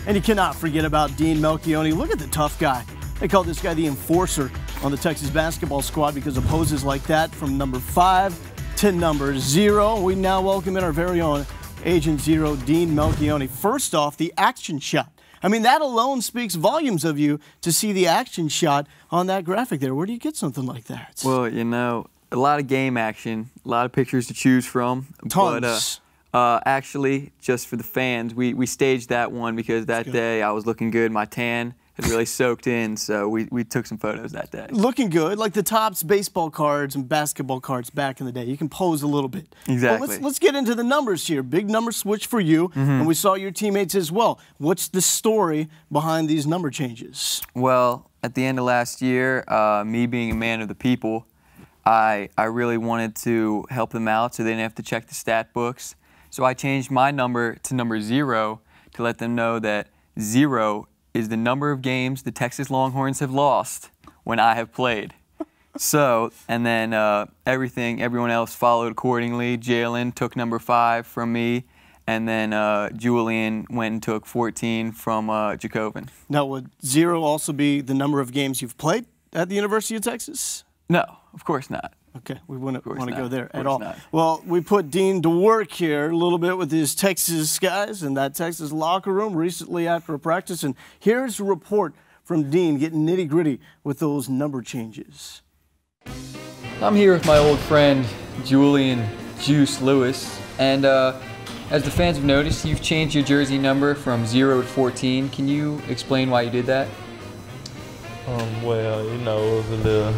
And you cannot forget about Dean Melchionni. Look at the tough guy. They call this guy the enforcer on the Texas basketball squad because of poses like that from number 5 to number 0. We now welcome in our very own Agent Zero, Dean Melchionni. First off, the action shot. I mean, that alone speaks volumes of you to see the action shot on that graphic there. Where do you get something like that? Well, you know, a lot of game action, a lot of pictures to choose from. Tons. But, actually, just for the fans, we staged that one because that day I was looking good. My tan had really soaked in, so we took some photos that day. Looking good, like the Topps baseball cards and basketball cards back in the day. You can pose a little bit. Exactly. Well, let's get into the numbers here. Big number switch for you, and we saw your teammates as well. What's the story behind these number changes? Well, at the end of last year, me being a man of the people, I really wanted to help them out so they didn't have to check the stat books. So I changed my number to number 0 to let them know that 0 is the number of games the Texas Longhorns have lost when I have played. So, and then everyone else followed accordingly. Jalen took number 5 from me, and then Julian went and took 14 from Jacobin. Now, would 0 also be the number of games you've played at the University of Texas? No, of course not. Okay, we wouldn't want to go there at all. all. Not. Well, we put Dean to work here a little bit with his Texas guys in that Texas locker room recently after a practice. And here's a report from Dean getting nitty-gritty with those number changes. I'm here with my old friend, Julian Juice Lewis. And as the fans have noticed, you've changed your jersey number from 0 to 14. Can you explain why you did that? Well, you know, it was a little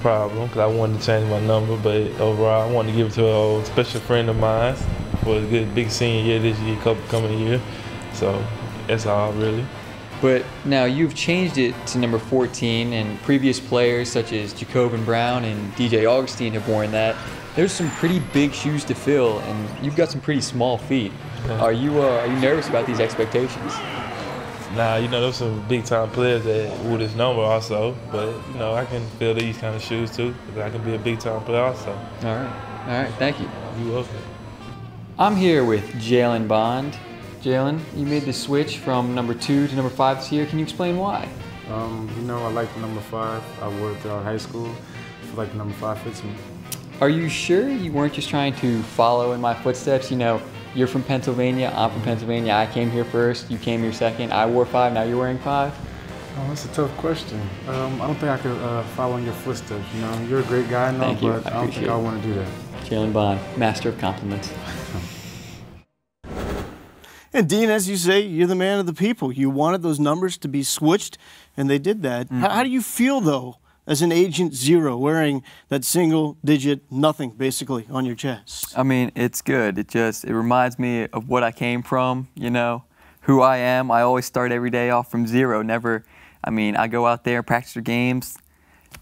problem because I wanted to change my number, but overall I wanted to give it to a special friend of mine for a good big senior year this year, coming year. So that's all really. But now you've changed it to number 14, and previous players such as Jacobin Brown and DJ Augustine have worn that. There's some pretty big shoes to fill, and you've got some pretty small feet. Are you nervous about these expectations? Nah, you know, there's some big-time players that wore this number also, but, you know, I can fill these kind of shoes too, because I can be a big-time player also. All right, thank you. You're welcome. I'm here with Jalen Bond. Jalen, you made the switch from number 2 to number 5 this year. Can you explain why? You know, I like the number 5. I wore it throughout high school. I feel like the number 5 fits me. Are you sure you weren't just trying to follow in my footsteps? You know, you're from Pennsylvania, I'm from Pennsylvania. I came here first, you came here second. I wore 5, now you're wearing 5? Oh, that's a tough question. I don't think I could follow in your footsteps. You know, you're a great guy, I know, but I don't think I want to do that. Jalen Bond, master of compliments. And Dean, as you say, you're the man of the people. You wanted those numbers to be switched, and they did that. How do you feel, though, as an Agent Zero, wearing that single-digit nothing, basically, on your chest? I mean, it's good. It reminds me of what I came from, you know, who I am. I always start every day off from 0. Never, I mean, I go out there, practice the games,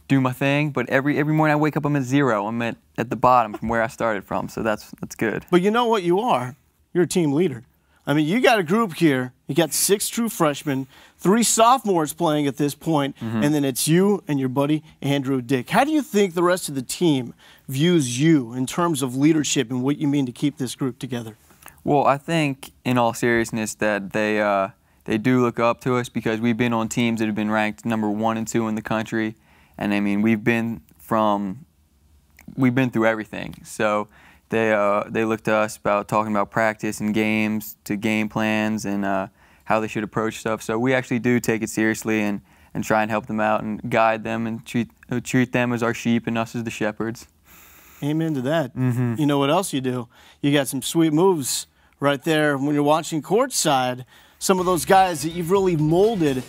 do my thing, but every morning I wake up, I'm at 0. I'm at the bottom from where I started from, so that's good. But you know what you are? You're a team leader. I mean, you got a group here. You got 6 true freshmen, 3 sophomores playing at this point, and then it's you and your buddy Andrew Dick. How do you think the rest of the team views you in terms of leadership and what you mean to keep this group together? Well, I think, in all seriousness, that they do look up to us because we've been on teams that have been ranked number 1 and 2 in the country, and I mean, we've been through everything. So they look to us about talking about practice and games to game plans and how they should approach stuff. So we actually do take it seriously and try and help them out and guide them and treat them as our sheep and us as the shepherds. Amen to that. You know what else you do? You got some sweet moves right there when you're watching courtside. Some of those guys that you've really molded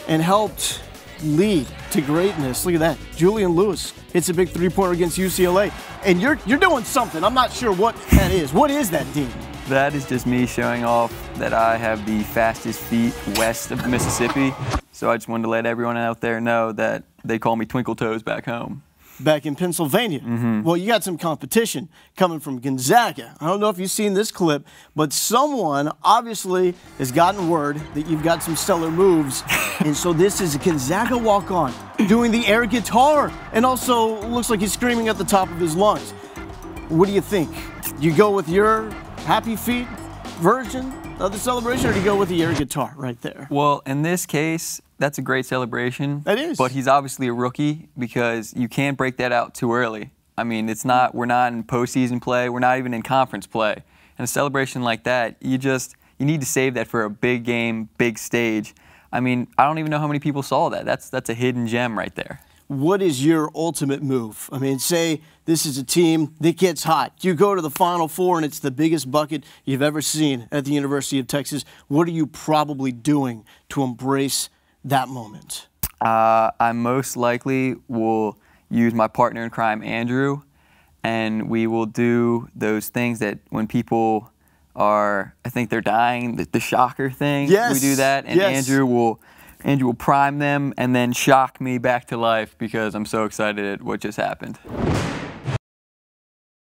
and helped lead to greatness. Look at that. Julian Lewis hits a big 3-pointer against UCLA. And you're doing something. I'm not sure what that is. What is that, Dean? That is just me showing off that I have the fastest feet west of the Mississippi. So I just wanted to let everyone out there know that they call me Twinkle Toes back home. Back in Pennsylvania. Well, you got some competition coming from Gonzaga. I don't know if you've seen this clip, but someone obviously has gotten word that you've got some stellar moves. And so this is a Gonzaga walk-on doing the air guitar, and also looks like he's screaming at the top of his lungs. What do you think? You go with your happy feet version the celebration, or do you go with the air guitar right there? Well, in this case, that's a great celebration. That is. But he's obviously a rookie because you can't break that out too early. I mean, we're not in postseason play. We're not even in conference play. And a celebration like that, you need to save that for a big game, big stage. I mean, I don't even know how many people saw that. That's a hidden gem right there. What is your ultimate move? I mean, say this is a team that gets hot. You go to the Final Four and it's the biggest bucket you've ever seen at the University of Texas. What are you probably doing to embrace that moment? I most likely will use my partner in crime, Andrew, and we will do those things that when people I think they're dying, the shocker thing. Yes. We do that, and yes. Andrew will prime them and then shock me back to life because I'm so excited at what just happened.